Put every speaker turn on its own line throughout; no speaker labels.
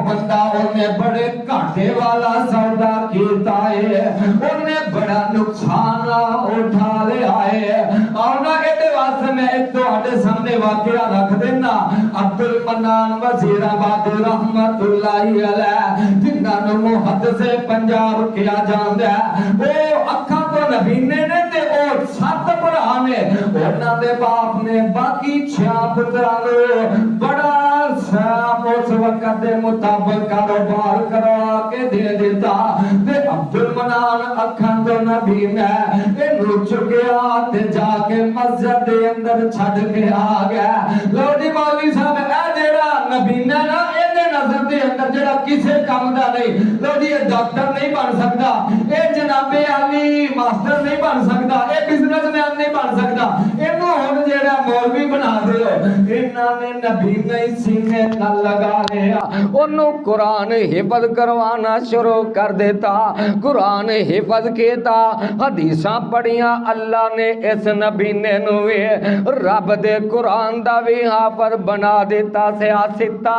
बंदा उन्हें बड़े घाटे वाला सौदा किया है, उन्हें बड़ा नुकसान उठा लिया है। और ना कहते वास्ते मैं तुम्हारे सामने वाकया रख देना। अब्दुल मन्नान वजीराबाद रहमतुल्लाहि अलैह जिन्होंने मुहद्दिस पंजाब किया जाता है, वो अखा तो नबीने ने ते और 7 भरा ने, उन्होंने दे बाप ने बाकी 6 पुत्रां नूं बड़ा साफ उस वक्त दे मुताबिक कारोबार करा के दे देता। ते अब्दुल मन्नान अखा तो नबी ने इन्हू चुकिया ते जाके मस्जिद दे अंदर छड़ के आ गया। लो जी मौलवी साहब ए जेड़ा नबीना ना इहदे नजर दे अंदर जेड़ा किसे काम दा नहीं, लो जी ये डॉक्टर नहीं बन सकता, ये जनाबे आली मास्टर नहीं बन सकता, ये बिजनेसमैन नहीं बन सकता, इन्हू हुण जेड़ा मौलवी बना दिओ। इन्हां ने नबी नहीं सीने नाल लगा लिया, ओनू कुरान हिफज करवाना शुरू कर देता। कुरान हिफज किया, हदीसां पढ़ियां, अल्लाह ने इस नबी ने रब दे कुरान दा भी हाफज बना दिता, सियासता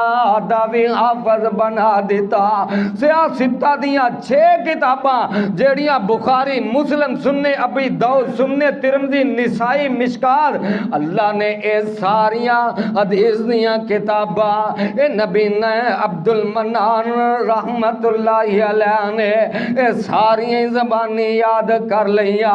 दा भी हाफज बना दिता। सियासता दियां 6 किताबां जेड़ियां बुखारी, मुस्लिम, सुन्ने अबी दाऊद, सुन्ने तिरमिज़ी, निसाई, मिशकात, अल्लाह ने ये सारियां हदीस दियां किताबां ए नबी ने अब्दुल मन्नान रहमतुल्लाहि अलैह ने ये सारियां ज़बानी याद कर लिया।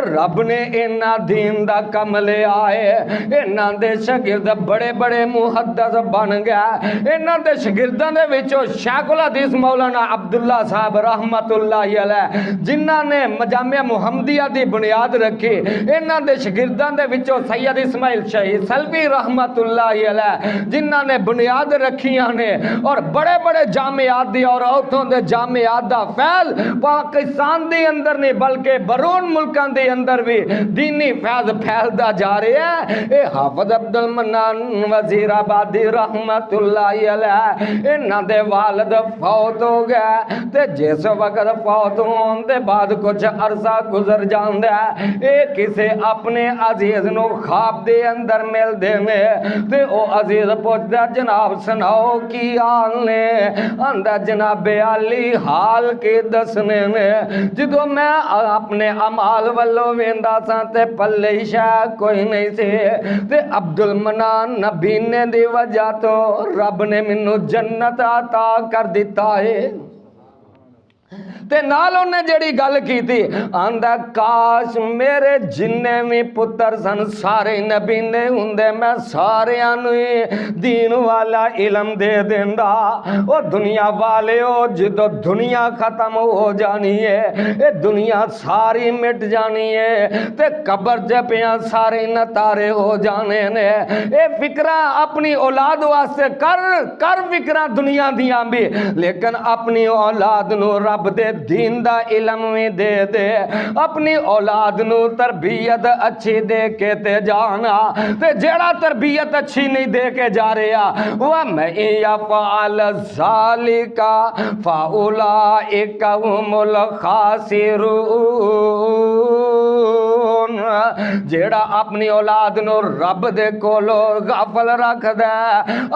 रब ने इन्हां दीन दा कम ले आए, इन्हां दे शागिर्द बड़े बड़े मुहद्दिस बन गए। इन्हां दे शागिर्दां दे विचों शेखुल हदीस मौलाना अब्दुल्ला साहब रहमतुल्लाहि अलैह जिन्हां ने मजामिया मुहम्मदिया दी बुनियाद रखी, इन्हां दे शागिर्दां दे विचों सैयद इस्माइल शहीद सल्वी रहमतुल्लाहि अलैह जिन्हां ने बुनियाद रखियां ने, और बड़े बड़े जामियात दी और उथों दे जामियात दा फैल पाकिस्तान दे अंदर नहीं बल्कि बरून मुल्कां दे अंदर भी दीनी फैज फैलदा जा रहा है। ये हाफिज अब्दुल मन्नान वजीराबादी रहमतुल्लाहि अलैह इन्हां दे वालिद फौत हो गए, ते जिस वक्त फौत होने के बाद कुछ अरसा गुजर जाता है, ये किसी अपने अजीज नूं ख्वाब दे अंदर मिलते हैं, ते ओ अजीज पुछदा जनाब सुनाओ की हाल ने, आंदा जनाबे अली हाल के दसने ने, जो मैं अपने अमाल वालों वेंदा सा ते पल्ले शाह कोई नहीं से, ते अब्दुल मन्नान नबीने दी वजह तो रब ने मैनू जन्नत अता कर दिता है। ते नाल उन्हें जेड़ी गल की थी, आंदा काश मेरे जिन्ने भी पुत्र सन सारे नबी ने हुंदे, मैं सारियां नूं दीन वाला इलम दे देंदा। ओ दुनिया वाले हो, जो दुनिया खत्म हो जानी है, ये दुनिया सारी मिट जानी है, ते कब्र च पिया सारे नतारे हो जाने ने। ये फिक्रा अपनी औलाद वास्ते कर फिक्रा दुनिया दियां भी, लेकिन अपनी औलाद नूं रब दे दीन दा इलम भी दे दे, अपनी औलाद नूं तरबियत अच्छी दे के ते जाना। ते जेड़ा तरबियत अच्छी नहीं दे के जा रहा, वह मैं यफ़अल ज़ालिका फ़उलाइका हुमुल खासिरून। जेड़ा अपनी औलाद नूं रब दे कोलों गाफल रखदा,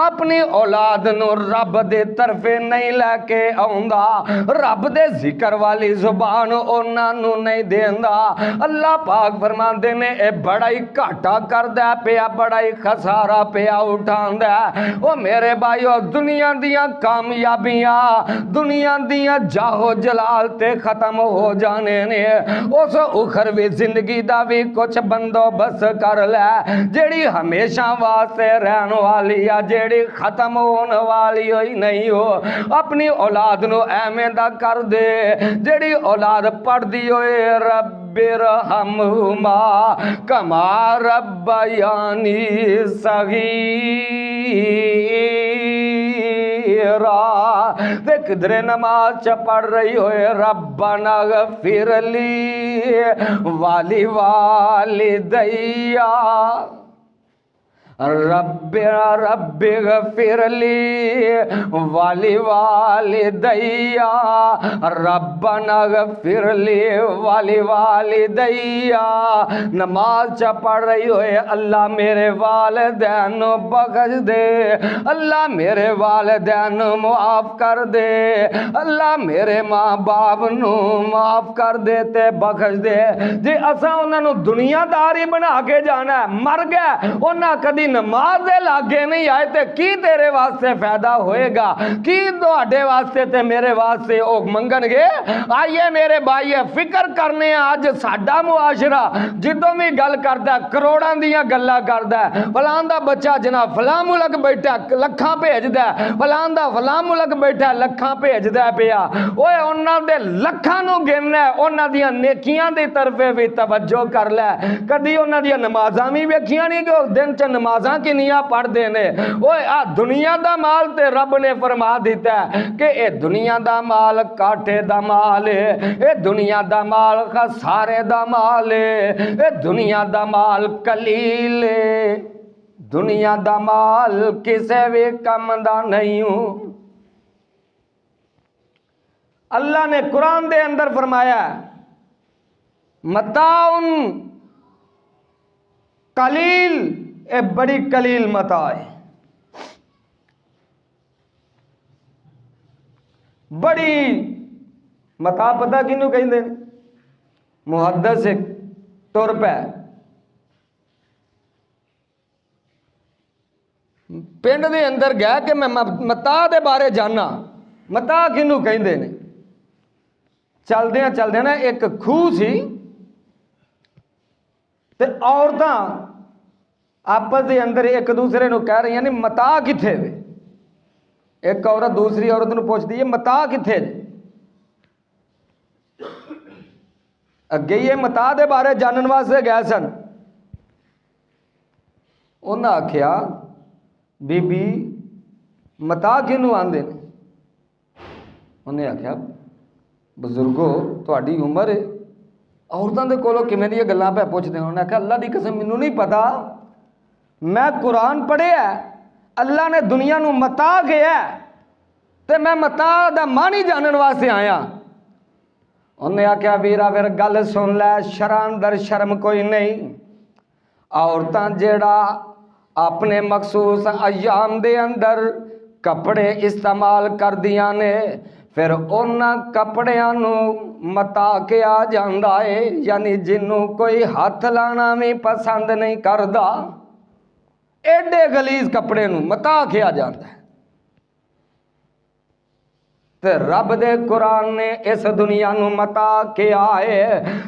अपनी औलाद नूं रब दे तरफे नहीं लैके आउंदा, रब दे जिक्र वाली जुबान उन्होंने नहीं देंदा। अल्लाह पाक फरमाते ने ए बड़ा ही घाटा करदा पिया, बड़ा ही खसारा पिया उठांदा। ओ मेरे भाईओ दुनिया दियां कामयाबियां, दुनिया दियां जाहो जलाल ते खत्म हो जाने ने, उस उखरवी जिंदगी दा भी कुछ बंदोबस्त कर लै जेड़ी हमेशा वास्ते रहन वाली आ, जेड़ी खत्म होने वाली होई नहीं हो। अपनी औलाद नूं एवें दा कर दे जेड़ी औलाद पढ़दी होए रब्बिरहम्हुमा कमा रब्बयानी सगीरा, ते किधरे नमाज च पढ़ रही होए रब्बना गफिरली वाली वालिदैया, रब्बे रब्बे गफिरली वाली वाली दैया, रब्बना गफिरली वाली वाली दैया। नमाज च पढ़ रही होए, अल्लाह मेरे वालिदैन नू बख्श दे, अल्लाह मेरे वालिदैन नू माफ कर दे, अल्लाह मेरे माँ बाप नू माफ कर दे ते बख्श दे। जे असा उन्हां नू दुनियादारी बना के जाना है, मर गया उन्हां कदी नमाज दे लागे नहीं आए ते की तेरे वास्ते फायदा होएगा, की तुहाडे वास्ते ते मेरे वास्ते ओ मंगणगे। आइए मेरे भाई फिक्र करने अज साडा मुआशरा जिदों भी गल करदा करोड़ां दियां गल्लां करदा, फलां दा बच्चा जनाब फलां मुल्क बैठा लखां भेजदा, फलां दा फलां मुल्क बैठा लखां भेजदा पिया। ओए उन्हां दे लखां नू गिनना, उन्हां दियां नेकियां दी तरफे भी तवज्जो कर लै। कदी उन्हां दियां नमाज़ां भी वेखियां नहीं कि दिन च नमाज़ां किनियां पढ़दे ने। ओए आ दुनिया दा माल ते रब ने फरमा दिता है कि ए दुनिया दा माल काटे दा माल है, ए दुनिया दा माल खसारे दा माल है, ए दुनिया दा माल कलील है, दुनिया दा माल किसे भी कम दा नहीं हूं। अल्लाह ने कुरान दे अंदर फरमाया मताउन कलील, ए बड़ी कलील मता है, बड़ी मता पता किनू कहंदे ने? मुहद्दिस तुर पै पिंड दे अंदर गया कि मैं मता दे बारे जाना, मता किनू कहंदे ने। चलदे चलदे ना एक खूह सी ते औरतां आपस के अंदर एक दूसरे को कह रही ने मता किथे वे। एक औरत दूसरी औरत को पूछती है मता किथे जे। अगे ये मता दे बारे जानने वास्ते गए सन। उन्हें आख्या बीबी मता किनू आंदे ने? उन्हें आख्या बजुर्गो तुहाडी उम्र है, औरतों के कोलों किवें दी गल्लां पै पुछदे हो। उन्हें आख्या अल्लाह की कसम मैनू नहीं पता, मैं कुरान पढ़िया अल्लाह ने दुनिया नू मता गया ते मैं मता दा मानी जानने वास्ते आया। उन्हें आख्या वीरा फिर गल सुन लै, शरां अंदर शर्म कोई नहीं। औरतां जेड़ा अपने मखसूस अयाम दे अंदर कपड़े इस्तेमाल कर दियां ने, फिर उन्हां कपड़ियां नू मता किया जांदा है, यानी जिन्नू कोई हाथ लाना भी पसंद नहीं करदा, एडे गलीज कपड़े नू मता किया जाता है। ते रब दे कुरान ने इस दुनिया नू मता किया है,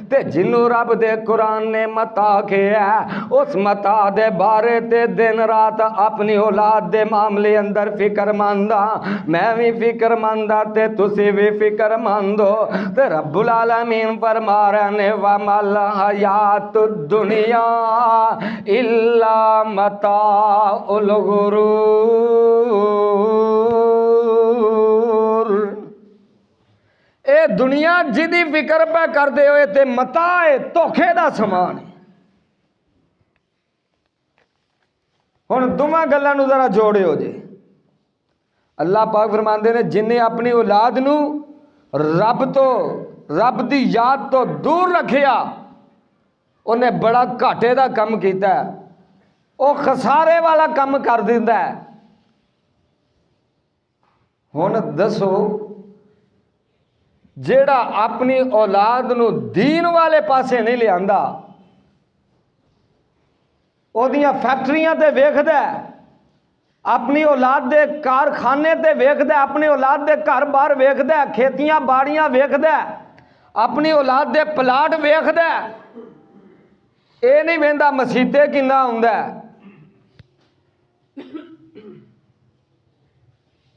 ते जिन्नू रब दे कुरान ने मता किया उस मता दे बारे ते दिन रात अपनी औलाद दे मामले अंदर फिक्रमंद हां। मैं भी फिक्रमंद हां ते तुसी भी फिक्रमंद हो। ते रब्बुल आलमीन फरमा रहे ने वमल हयातुद दुनिया इल्ला मताउल गुरूर। ए दुनिया जिदी फिक्र पे करते हुए ते मता है, धोखे का समान है। हुण दोवां गल्लां नूं जरा जोड़ियो जे। अल्लाह पाक फरमांदे ने जिन्हें अपनी औलाद नूं रब तो रब दी याद तो दूर रखिया उन्हें बड़ा घाटे का काम किया, वह खसारे वाला काम कर दिंदा है। हुण दसो जेड़ा अपनी औलाद नूं दीन वाले पासे नहीं लियांदा, ओदियां फैक्ट्रियां ते वेखदा, अपनी औलाद दे कारखाने ते वेखदा, अपनी औलाद दे घर बार वेखदा, खेतियां बाड़ियां वेखदा, अपनी औलाद दे प्लाट वेखदा, ये नहीं वेंदा मसीते किन्ना हुंदा।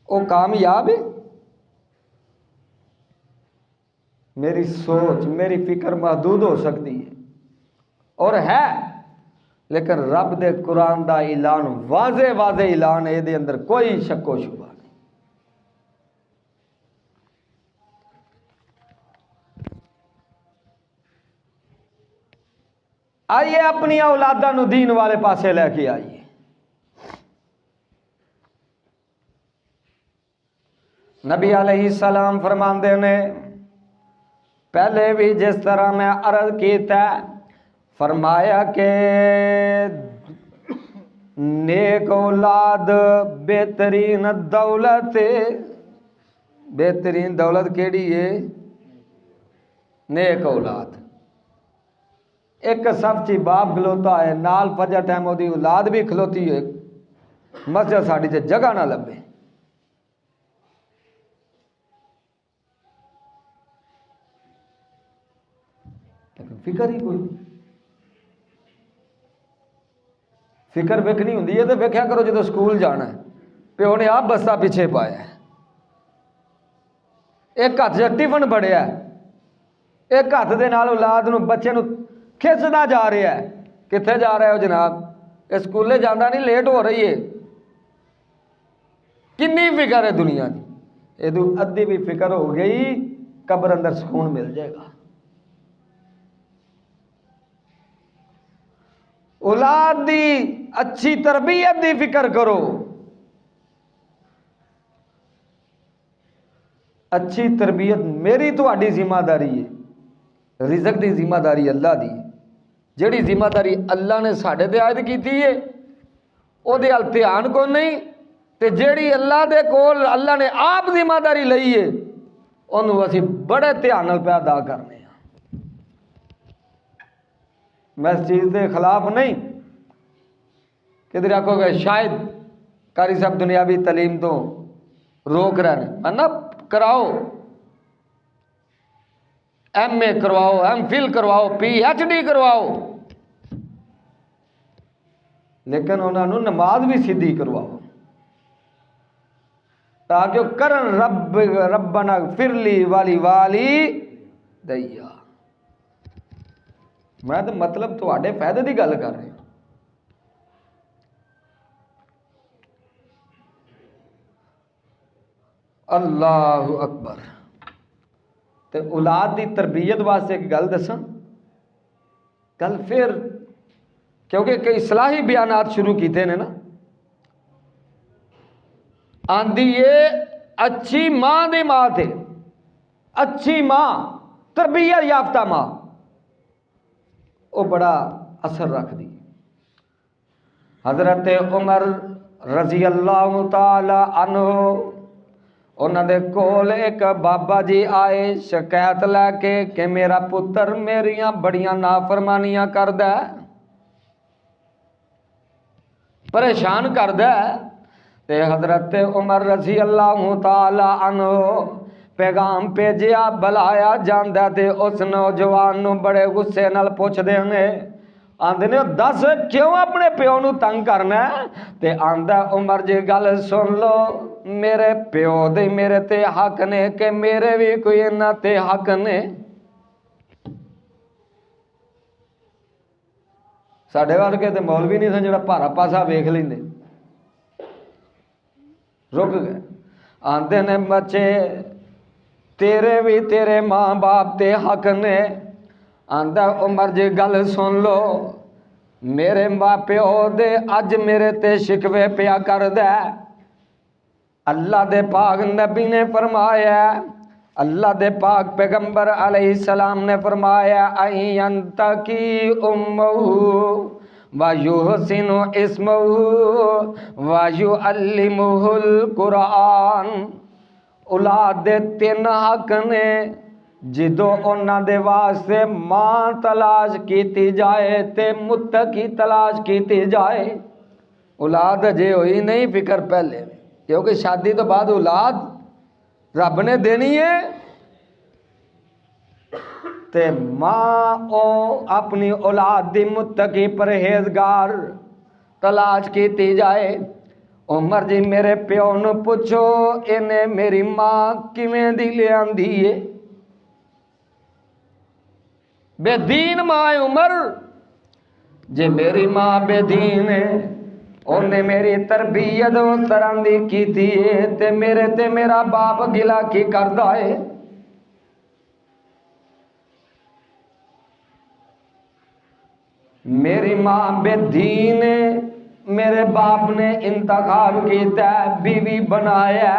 वो कामयाब है? मेरी सोच मेरी फिक्र महदूद हो सकती है और है, लेकिन रब दे कुरान दा ऐलान वाजे वाजे ऐलान है, ये अंदर कोई शक्को शुबा नहीं। आइए अपनी औलादा नूं दीन वाले पासे लैके आइए।
नबी अलैहिस्सलाम फरमाते ने, पहले भी जिस तरह मैं अर्ज किया, फरमाया कि नेक औलाद बेहतरीन दौलत है। बेहतरीन दौलत केड़ी है? नेक औलाद। एक सफची बाप खलोता है, नाल फजर टाइम ओदी औलाद भी खलोती है, मस्जिद साड़ी से जगह ना लभे। लेकिन फिक्र ही कोई नहीं। फिक्र वेखनी होंदी है तो वेख्या करो जो स्कूल जाना है, प्यो ने आप बस्ता पिछे पाया है, एक हाथ च टिफन बड़िया, एक हाथ दे नाल औलाद नूं बच्चे नूं खिंचदा जा रहा है। कित्थे जा रहा है जनाब? ये स्कूले जाना नहीं, लेट हो रही है। कितनी फिक्र है दुनिया की? ये अद्धी भी फिक्र हो गई, कब्र अंदर सुकून मिल जाएगा। औलाद दी अच्छी तरबियत दी फिक्र करो। अच्छी तरबियत मेरी तुहाडी जिम्मेदारी है, रिज़क दी जिम्मेदारी अल्लाह दी। जिहड़ी जिम्मेदारी अल्लाह ने साडे ते आयद कीती है ओहदे हल ध्यान को नहीं, ते जिहड़ी अल्लाह दे कोल अल्लाह ने आप जिम्मेदारी लई है ओनू असीं बड़े ध्यान नाल अदा करने। मैं इस चीज़ के खिलाफ नहीं, किधर आखोगे शायद कारी साहब दुनियावी तलीम तो रोक रहे हैं, है ना? कराओ, MA करवाओ, MPhil करवाओ, PhD करवाओ, लेकिन उन्होंने नमाज भी सीधी करवाओ, ताकि करन रब रब्बना फिरली वाली वाली दैया। मैं तो मतलब थोड़े फायदे की गल कर रहा। अल्लाह अकबर। तो औलाद की तरबियत वास्ते एक गल दसा, कल फिर क्योंकि कई सलाही बयानात शुरू किए ने ना, आंदी है अच्छी मां दी मां थे, अच्छी मां तरबियत याफ्ता मां वो बड़ा असर रखती। हजरत उमर रजी अल्लाह तआला अन्हु उन्होंने कोल एक बाबा जी आए शिकायत लैके कि मेरा पुत्र मेरिया बड़िया नाफरमानियां करदा है, परेशान करदा है। ते हजरत उमर रजी अल्लाह तआला अन्हु पैगाम भेजिया, बुलाया जांदा ते उस नौजवान नूं बड़े गुस्से नाल पुछदे ने, आंदे ने दस क्यों अपने प्यो नूं तंग करना है? ते आंदा उमर जी गल सुन लो, मेरे प्यो दे मेरे ते हक ने कि मेरे भी कोई इन्हां ते हक ने। साडे वर्गे ते मौलवी नहीं सन जिहड़ा भारा पासा वेख लैंदे, रुक गए। आंदे ने बच्चे तेरे भी तेरे मां बाप ते हक ने। आंदा उमर जी गल सुन लो, मेरे मां प्यो दे अज मेरे ते शिकवे पिया करदा। अल्लाह दे पाक नबी ने फरमाया, अल्लाह दे पाक पैगंबर अलैहिस्सलाम ने फरमाया, आई अंता की उम्महु व युहसिनु इस्महु व युअल्लिमुहुल कुरान। औलाद दे तीन हक ने, जिदों उन्हां दे वास्ते मां तलाश की जाए ते मुत्तकी तलाश की जाए। औलाद अजे होई नहीं, फिक्र पहले, क्योंकि शादी तो बाद औलाद रब ने देनी है। ते मां ओ अपनी औलाद दी मुत्तकी परहेजगार तलाश की जाए। उमर जी मेरे प्यो नूं पुछो, इन्हें मेरी मां किवें दी लियांदी है? बेदीन मां है उमर। जे मेरी मां बेदीन है, उन्हें मेरी तरबियत उस तरह दी कीती है, ते मेरे ते मेरा बाप गिला की करदा है? मेरी मां बेदीन है, मेरे बाप ने इंतखाब किया, बीवी बनाया,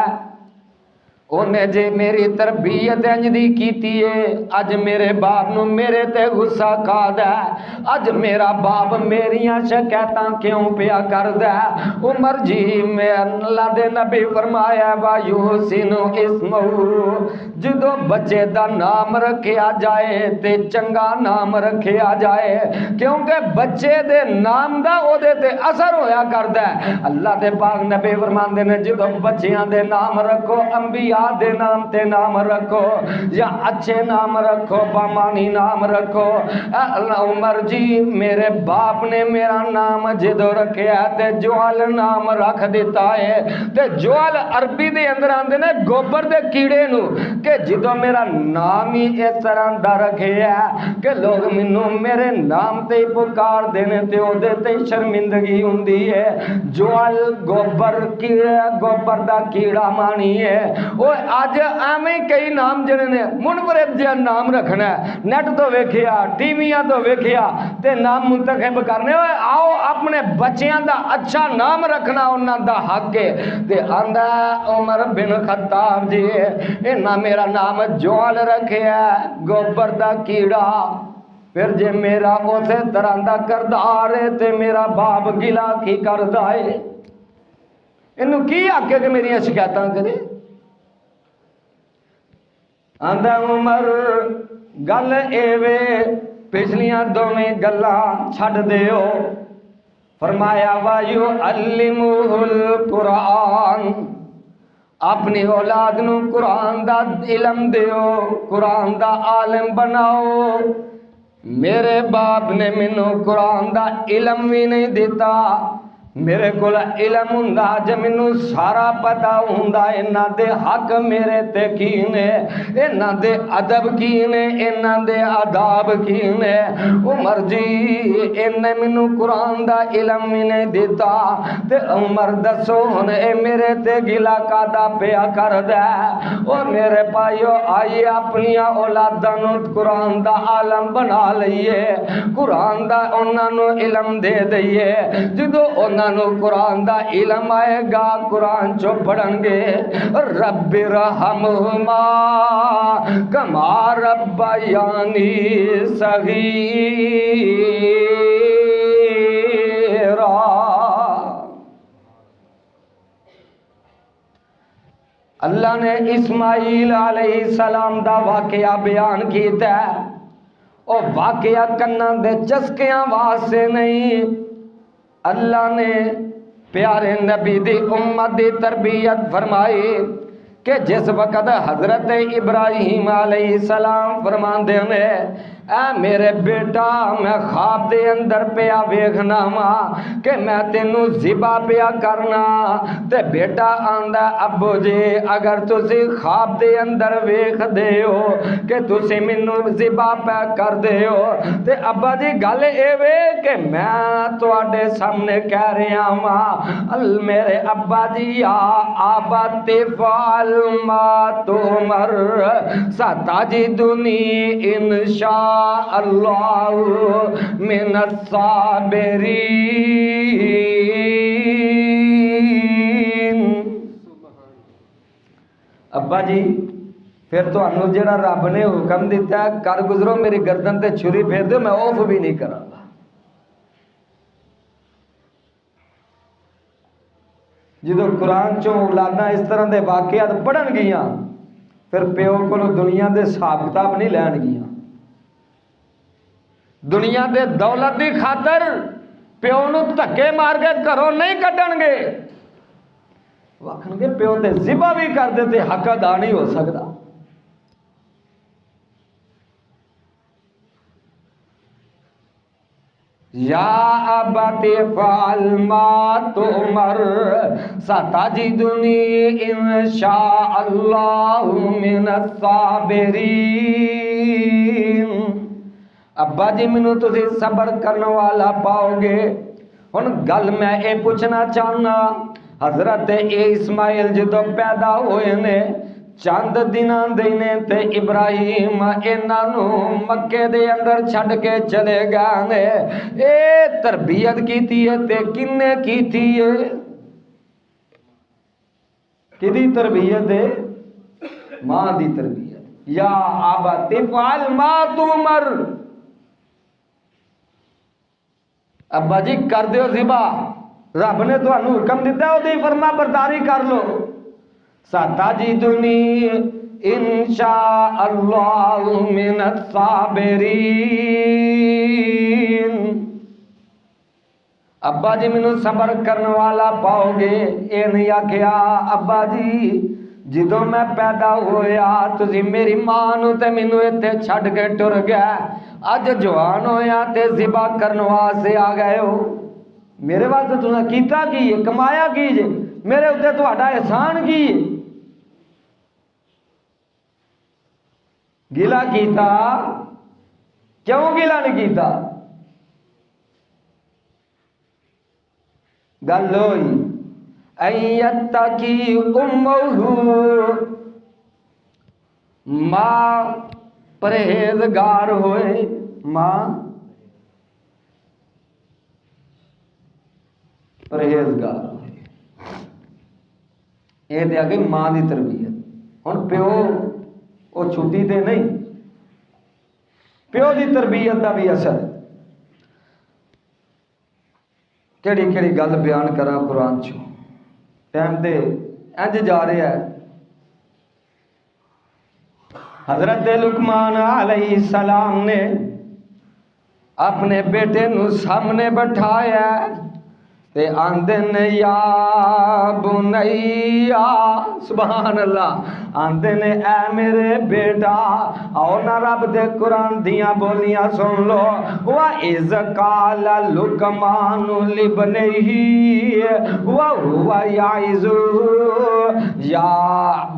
उन्हें जे मेरी तरबियत इंज दी कीती है, अज मेरे बाप नू मेरे ते गुस्सा खादा है। अज मेरा बाप मेरियां शिकायतां क्यों पिया करदा है। उमर जी मैं अल्लाह दे नबी फरमाया वा यूसिनु इस्महू, जदों बच्चे दा नाम रखिया जाए ते चंगा नाम रखिया जाए, क्योंकि बच्चे दे नाम दा ओदे ते असर होया करदा है। अल्लाह दे पाक नबी फरमांदे ने जदों बच्चियां दे नाम रखो, अंबिया दे नाम ते नाम रखो या अच्छे नाम रखो, बामानी नाम रखो। उमर जी मेरे बाप ने मेरा नाम जदों रखिया ते ज्वाल नाम रख दिता है। ते ज्वाल अरबी दे अंदर आंदे ने गोबर दे कीड़े नू, कि जदों मेरा नाम ही इस तरह दा रखिया कि लोग मैनू मेरे नाम ते ही पुकार देने ते ओदे ते शर्मिंदगी हुंदी है। ज्वाल गोबर कीड़ा, गोबर दा कीड़ा मानी है। अज एवें कई नाम जिहड़े ने मुनफरिद जिहा नाम रखना है, नेट तो वेखिया टीवियां तो वेखिया ते नाम मुंतखब करने। आओ अपने बच्चियां दा अच्छा नाम रखना उन्हां दा हक है। ते आंदा उमर बिन खत्ताब जी इन्हां मेरा नाम ज्वाल रखिया गोबर दा कीड़ा। फिर जे मेरा उसे तरह दा करदार है ते मेरा बाप गिला की करदा है, इनू की हक है कि मेरियां शिकायतां करे। आंदा उमर गल एवे पिछलियां दोवें गल्लां छड्ड दिओ। फरमाया वायु अल्लिमुहुल कुरान, अपनी औलाद नू कुरान दा इलम दिओ, कुरान दा आलिम बनाओ। मेरे बाप ने मैनू कुरान दा इलम भी नहीं दिता। मेरे को इलम हुंदा जे मैनू सारा पता हुंदा इन्हां दे हक मेरे ते की ने, इन्हां दे अदब की ने, इन्हां दे आदाब की ने। उमर जी इन्हें मैनू कुरान दा इलम भी नहीं दिता ते उमर दसो हुण ए मेरे ते गिला कादा पिया करदा है। ओ मेरे भाईओ आइए अपनियां औलादां नू कुरान दा आलम बना लईए, कुरान दा उन्हां नू इलम दे दईए। जदों उन्हां कुरान दा इलम आएगा, कुरान चो पढ़नगे रब्बि रहमुहुमा कमा रब्बयानी सगीरा। अल्लाह ने इस्माइल अलैहिस्सलाम दा वाकया बयान कीता है। ओ वाकया कन्ना दे चस्कियां वास्ते नहीं, अल्लाह ने प्यारे नबी दी उम्मत दी तरबियत फरमाई कि जिस वक़्त हज़रत इब्राहीम अलैहिस्सलाम फरमांदे ने ऐ मेरे बेटा मैं ख्वाब दे अंदर पिया वेखना वा कि मैं तेनू ज़िबा पिया करना। ते बेटा आंदा अब्बू जी अगर तुसी ख्वाब दे अंदर वेख दे हो कि तुसी मैनू ज़िबा पै कर दे हो, ते अब्बा जी गल एवे कि मैं तुहाडे सामने कह रहा वा मेरे अब्बा जी या आबा तिफाल मा तुमर सताजिदुनी इंशा अल्लाह मिनस साबिरीन। अब्बा जी फिर तुहानू जेड़ा रब ने हुक्म दिता कर गुजरो, मेरी गर्दन ते छुरी फेर दो, मैं औफ भी नहीं करांगा। जो कुरान चो औलादा इस तरह के वाकयात पढ़न गियां फिर प्यो को दुनिया के हिसाब किताब नहीं लैन गियां। दुनिया के दौलत की खातर प्यो नू धक्के मार के घरों नहीं कड्डणगे, आखणगे प्यो ते ज़िबा भी कर दे ते हक अदा नहीं हो सकता। या अबती फ़अल मा तुमर सताजिदुनी इंशाअल्लाहु मिनस साबिरीन। अब्बा जी मैनू तुसी सबर करने वाला पाओगे। हुण गल मैं ये पूछना चाहना, हज़रत इस्माइल जदों पैदा होए ने चंद दिनां दे ने ते इब्राहिम इन्हां नू मक्के दे अंदर छड्ड के चले गए ने। ए तरबियत कीती है ते किन्ने कीती है? किदी तरबियत है? मां दी तरबियत। या अबत इफ़अल मा तुमर, अब्बा जी कर दियो ज़िबा, रब ने तुहानू हुक्म दिता ओदी फरमा बरदारी कर लो। सताजिदुनी इंशा अल्लाह मिनस साबिरीन, अब्बा जी मैनू सबर करने वाला पाओगे। ये नहीं आख्या अब्बा जी ਜਦੋਂ मैं पैदा होया तुसी मेरी मां नू ते मैनू इत्थे छड्ड के टुर गया, अज जवान होया ते ज़िबा करने वास्ते आ गए हो। मेरे वास्ते तुसीं कीता की है, कमाया की जे, मेरे उत्ते तुहाडा एहसान की है? गिला कीता? क्यों गिला नहीं कीता? गल होई अय्यत्तकी उम्महु, मां परहेजगार होए, मां परहेजगार होए। ये ते आ गई मां की तरबियत। हुण प्यो वो छुट्टी ते नहीं, प्यो की तरबियत का भी असर। केड़ी केड़ी गल बयान करा कुरान चो, टाइम ते इंज जा रहा है। हजरत लुकमान अलैहिस्सलाम ने अपने बेटे नू सामने बैठाया ते आंदे ने या बुनैया, सुभान अल्लाह, आंदे ने ऐ मेरे बेटा, आओ ना रब दे कुरान दियां बोलियां सुन लो। वा इज़ काल लुकमान लिबनिही वा हुवा याइज़ु या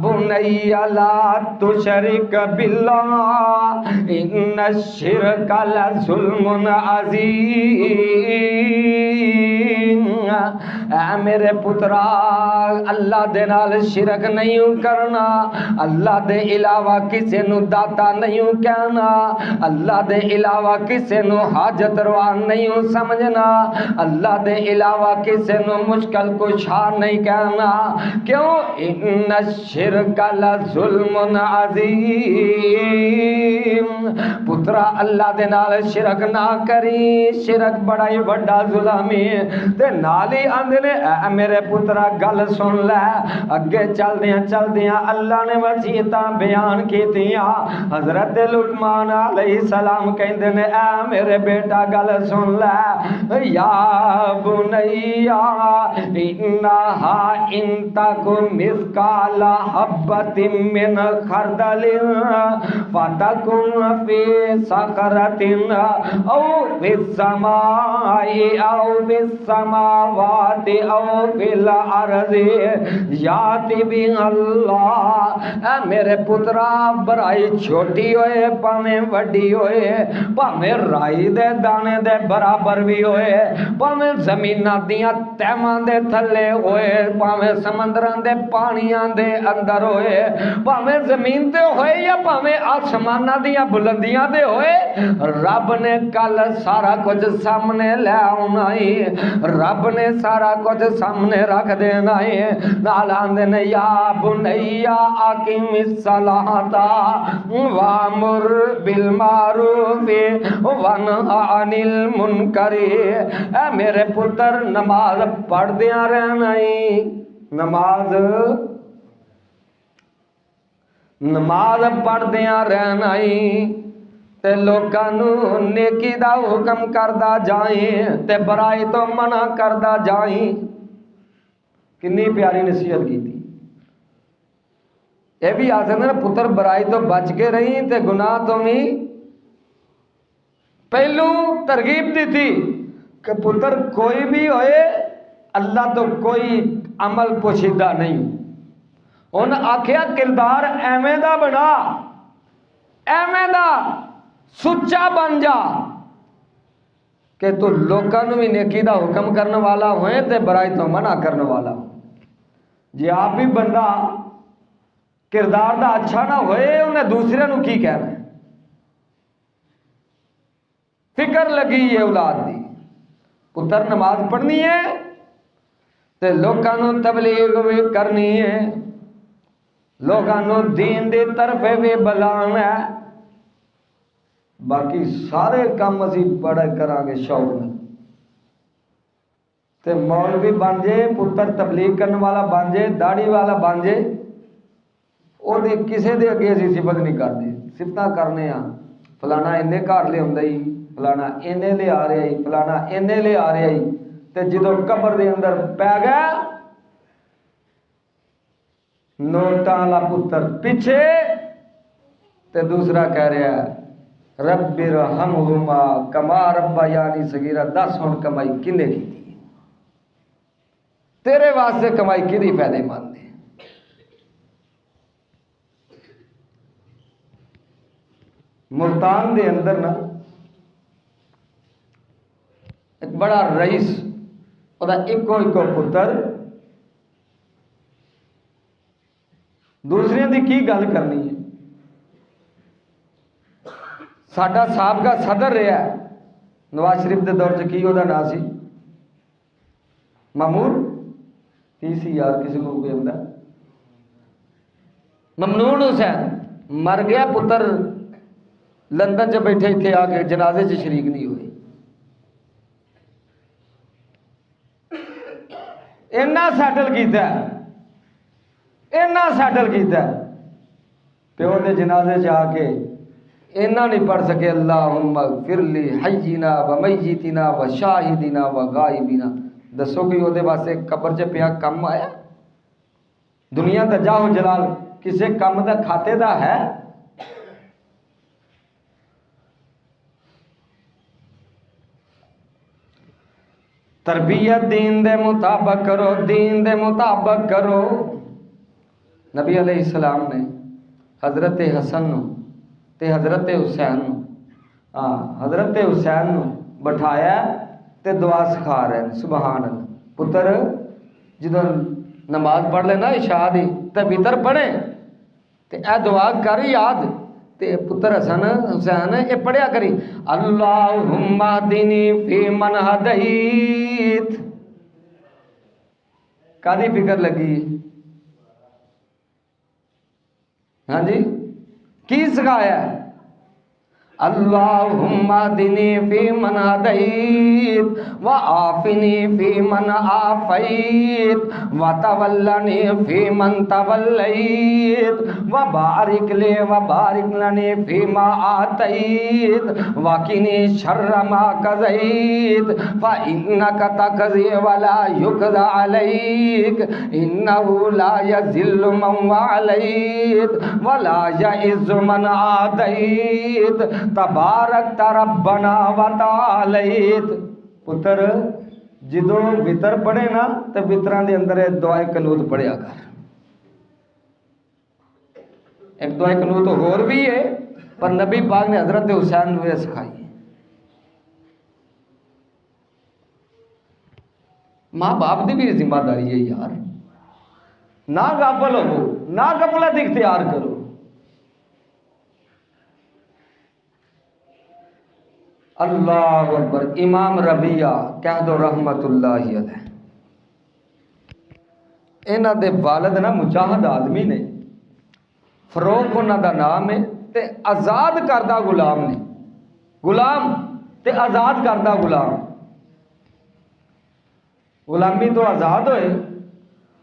बुनैया ला तुशरिक बिल्लाह इन्न शिरक लज़ुल्मुन अज़ीम। ऐ मेरे पुत्रा, अल्लाह दे नाल शिरक नहीं करना, अल्लाह दे इलावा किसे नू दाता नहीं कहना, अल्लाह दे इलावा किसे नू हाजत रवा नहीं समझना, अल्लाह दे इलावा किसे नू मुश्किल कुशा नहीं कहना। क्यों? इन्न शिरक लज़ुल्मुन अज़ीम। पुत्रा अल्लाह दे नाल शिरक ना करी, शिरक बड़ा ही बड़ा जुल्म है। ते नाल ही आंदे ने ऐ मेरे पुत्रा गल सुन लै। अगे चलदियां अल्लाह ने वसीयतां बयान कीतियां। हजरत लुकमान अलैहिस्सलाम कहंदे ने ऐ मेरे बेटा गल सुन लै। या बुनैया इन्नहा इन तक मिस्काल हब्बतिन मिन खरदलिन फतकुन फी सखरतिन औ फिस समाई औ फिस समावाति औ फिल अर्ज़ि याति बि अल्लाह। ऐ मेरे पुत्रा बराई छोटी होए भावें वड्डी होए, भावें राई दे दाने दे बराबर भी होए, भावें जमीनां दियां तैमां दे थल्ले होए, भावें समंदरां दे पानियां दे अंदर होए, भावें जमीन ते होए या भावें आसमानां दियां बुलंदियां दे होए, रब ने कल सारा कुछ सामने ले आना ही, रब ने सारा कुछ सामने रख देना है। नाल आंदे ने या बुनैया अकीमिस सलाता वामुर बिल मारूफ वनहा अनिल मुनकरी। ऐ मेरे पुत्र नमाज पढ़दियां रहना ही, नमाज पढ़दियां रहना ही ते लोकां नू नेकी दा हुक्म करदा जाए ते बुराई तो मना करदा जाए। कितनी प्यारी नसीहत की थी। यह भी आ सकता ना पुत्र बुराई तो बच के रही ते गुनाह तो भी पहलू तरगीब दी थी कि पुत्र कोई भी होए अल्लाह तो कोई अमल पोशीदा नहीं। उन आख्या किरदार एवें दा बना, एवें दा सुच्चा बन जा कि तू लोगों भी नेकी दा हुक्म करने वाला होए ते बुराई तो मना करने वाला हो। जे आप भी बंदा किरदार दा अच्छा ना होए उन्हें दूसरे नू की कहना है। फिक्र लगी है औलाद दी, पुत्र नमाज पढ़नी है ते लोगों नू तबलीग भी करनी है। लोगों को दीन की तरफ भी बुलाना है, बाकी सारे काम असी बड़े करांगे शौक में। ते मौलवी बन जे, पुत्र तबलीग करने वाला बन जे, दाढ़ी वाला बन जे, ਉਹਦੇ ਕਿਸੇ ਦੇ ਅੱਗੇ ਅਸੀਂ ਸਿਫਤ नहीं करते, सिफत करने ਆ फलाना इन्ने घर लिया ही, फलाना इन्ने ले आ रहा ही, फलाना इन्ने ले आ रहा ही, तो जो कबर के अंदर पै गया नोटा वाला पुत्र पिछे, तो दूसरा कह रहा है रब्बिर हमहुमा कमा रब्बा यानी सगीरा। 10 हुण कमाई किन्ने की तेरे वास्ते, कमाई किहदी फायदेमंद है। मुल्तान के अंदर ना एक बड़ा रईस, ਉਹਦਾ इको पुत्र, दूसरिਆਂ की की गल करनी है। साडा साबका सदर रहा नवाज शरीफ के दौर च, की ਉਹਦਾ ਨਾਂ ਸੀ मामूर की सी यार, किसी को कोई आंदा, ममनून हुसैन मर गया, पुत्र लंदन च बैठे इत्थे आके जनाजे च शरीक नहीं हुए। इन्ना सैटल किया, इन्ना सैटल किया, प्यो के जनाजे च आके इन्ना नहीं पढ़ सके अल्लाहुम्मा फिरली हय्यिना व मय्यितिना व शाहिदिना व गायबिना। दसो कि ਉਹਦੇ वास्ते कबर च पिया कम आया? दुनिया का जाहो जलाल किसी कम का खाते का है? तरबियत दीन दे मुताबिक करो, दीन दे मुताबिक करो। नबी अलैहिस्सलाम ने हजरत हसन ते हजरत हुसैन, हाँ हजरत हुसैन बिठाया ते दुआ सिखा रहे हैं, सुबहान अल्लाह। पुत्र जो नमाज पढ़ लेना इशा दी ते वितर पढ़े ते ए दुआ कर याद, ते पुत्र हसन हुसैन ये पढ़िया करी अल्लाहुम्मा दीनी फी मन हदैत। कादी फिक्र लगी? हाँ जी, की सिखाया? अल्लाहुम्मा दीनी फी मन हदैत व आफिनी फी मन आफैत व तवल्लनी फी मन तवल्लैत व बारिक ले व बारिक लनी फी मा आतैत व किनी शर्र मा कज़ैत फ इन्नका तक़ज़ी व ला युक़ज़ा अलैक इन्नहु ला यज़िल्लु मन वलैत व ला यइज़्ज़ु मन आदैत तबारक रब्बना व तआलैत। पुत्र जो वितर पढ़े ना तो वितरां दे अंदर दुआए कनूत पढ़िया कर। एक दुआए कनूत होर भी है, पर नबी पाक ने हजरत हुसैन को सिखाई। माँ बाप की भी जिम्मेदारी है यार, ना गाफल हो, ना गफलत इख्तियार करो। अल्लाह अकबर। इमाम रबिया कह दो रहमतुल्लाहि अलैह, इन्हां दे वालिद ना मुजाहिद आदमी ने, फरोख उन्हां दा नाम है, ते आज़ाद करदा गुलाम ने, गुलाम ते आज़ाद करदा गुलाम। गुलामी तो आज़ाद होए,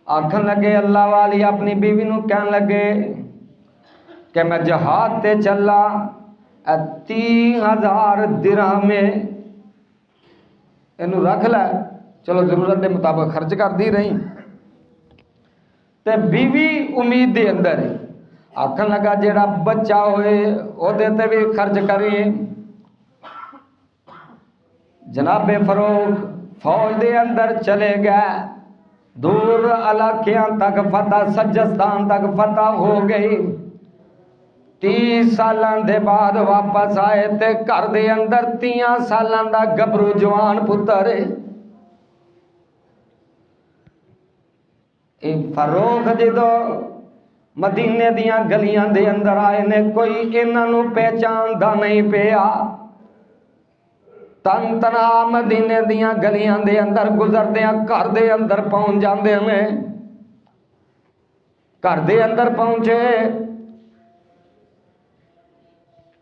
आखन लगे अल्लाह वाली अपनी बीवी नूं कहन लगे कि मैं जहाद ते चला 30,000 दिरहम इनू रख लै, चलो जरूरत के मुताबिक खर्च करती रही। ते बीवी उम्मीद के अंदर आखन लगा जेड़ा बच्चा होए ओदे ते भी खर्च करिए। जनाबे फरोख फौज के अंदर चले गए, दूर इलाकियां तक फतह, सज्जस्तान तक फतह हो गई। 30 सालों के बाद वापस आए ते घर दे अंदर 30 सालों का गभरू जवान पुत्र फरोख जो मदीने दियां गलियां दे अंदर आए ने, कोई इन्हों पहचानदा नहीं पिया। तन तना मदीने दियां गलियां दे अंदर गुजरदे घर दे अंदर पहुंच जाते हैं। घर दे अंदर पहुंचे,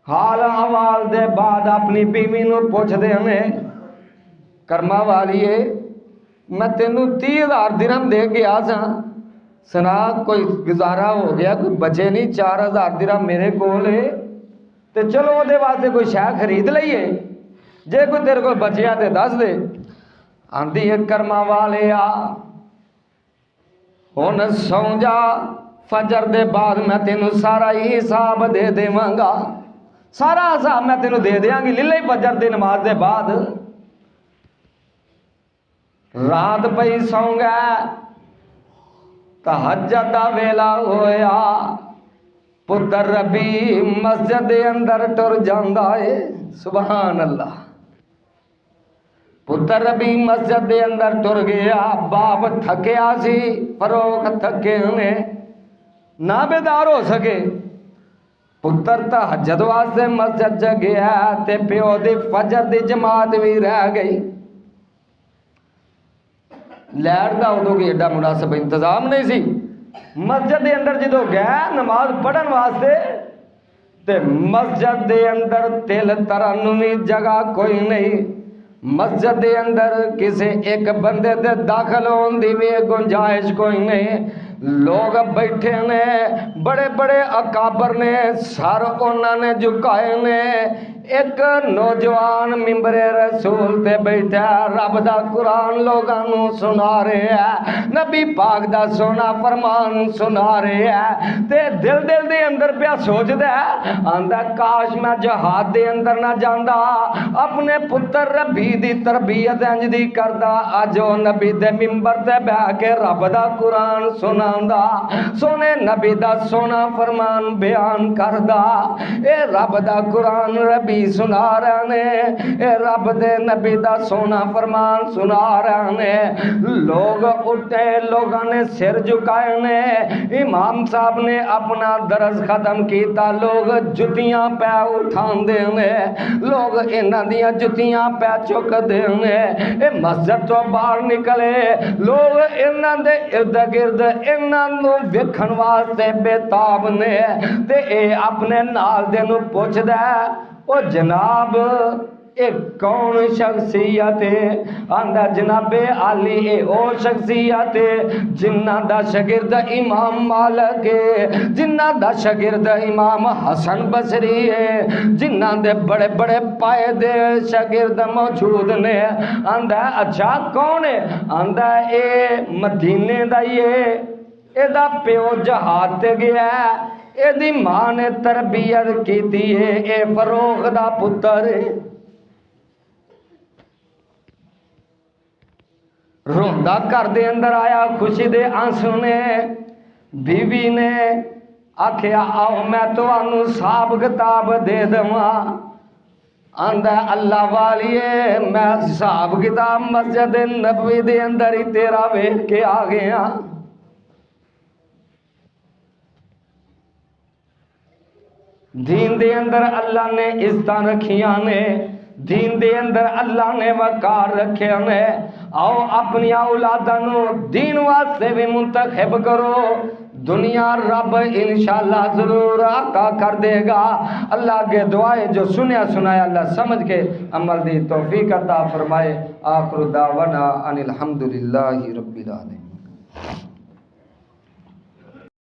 हाल हवाल दे बाद अपनी बीवी नूं पुछदे ने, कर्मा वालीए मैं तेनू 30,000 दिरहम दे गया सा, सुना कोई गुजारा हो गया, कोई बचे नहीं, 4,000 दिरहम मेरे कोल है, ते चलो ਉਹਦੇ वास्ते कोई शह खरीद लईए, जे कोई तेरे को बचिया ते दस दे। आंदी है कर्मा वाले आ हुण सौ जा, फजर दे बाद मैं तेनू सारा ही हिसाब दे देवांगा, सारा हिसाब मैं तेनू दे देंगी, लीले फजर दी नमाज दे बाद। रात पई सौ गया, तहज्जुद दा वेला होया, पुत्र रबी मस्जिद दे अंदर टुर जांदा है, सुभान अल्लाह। पुत्र रबी मस्जिद दे अंदर टुर गया, बाप थकिया सी, फरोख थके ने ना बेदार हो सके, पुत्र तहज्जुद वास्ते मस्जिद च गया, ते प्यो दी फजर दी जमात भी रह गई। लैट दा उदों कोई एडा मुनासिब इंतजाम नहीं सी, मस्जिद दे अंदर जो गया नमाज पढ़न वास्ते, ते मस्जिद दे अंदर तिल तरन भी जगह कोई नहीं, मस्जिद दे अंदर किसी एक बंदे दे दाखिल होने की भी गुंजाइश कोई नहीं। लोग बैठे ने, बड़े बड़े अकाबर ने, सर उन्होंने झुकाए ने, एक नौजवान मिंबरे रसूल ते बैठा, रब दा कुरान लोगां नूं सुना रहा है, नबी पाक दा सोना फरमान सुना रहा है, ते दिल दिल दे अंदर पिया सोचदा है, आंदा काश मैं जहाद दे अंदर ना जांदा, अपने पुत्र रबी दी तरबियत इंज दी करदा, अज ओ नबी दे मिंबर ते बैठ के रब दा कुरान सुनांदा, सोने नबी दा सोना फरमान बयान करदा। ए रब दा कुरान रबी सुना रहे ने, ए रब दे नबी दा सोना फरमान सुना रहे ने। लोग उठे, लोगों ने सिर झुकाए ने, इमाम साहब ने अपना दरस खत्म किया, लोग जुतियां पै उठांदे ने, लोग इन्हां दियां जुतियां पै चुकदे ने, ए मस्जिद तो बाहर निकले, लोग इन्हां दे इर्द गिर्द इन्हां नूं वेखण वास्ते बेताब ने, ते ए अपने नाल दे नूं पुछदा, ओ जनाब ये कौन शख्सियत है? आंदा जनाबे आली ए ओ शख्सियत है जिन्ना दा शागिर्द इमाम मालिक है, जिन्ना दा शागिर्द इमाम हसन बसरी है, जिन्ना दे बड़े बड़े पाए दे शागिर्द मौजूद ने। आंदा अच्छा कौन है? आंदा ए मदीने दा ये एदा प्यो जहाद ते गया, एदी मां ने तरबियत की है, ए फरोख दा पुत्र है। रोंदा घर दे अंदर आया, खुशी दे आंसू ने, बीवी ने आखिया आओ मैं तुहानू हिसाब किताब दे देवां। आंदा अल्लाह वालिए मैं हिसाब किताब मस्जिद नबवी दे अंदर ही तेरा वेख के आ गया। दीन दे अंदर अल्लाह ने इज्जतां रखियां ने, दीन दे अंदर अल्लाह ने वकार रखे ने। आओ अपनी औलादा नू दीन वास्ते भी मुंतखब करो, दुनिया रब इंशाअल्लाह जरूर अता कर देगा। अल्लाह के दुआए जो सुनया सुनाया अल्लाह समझ के अमल दी तौफीक अता फरमाए। आखिर दावना अनिल हम्दुलिल्लाहि रब्बिल आलमीन।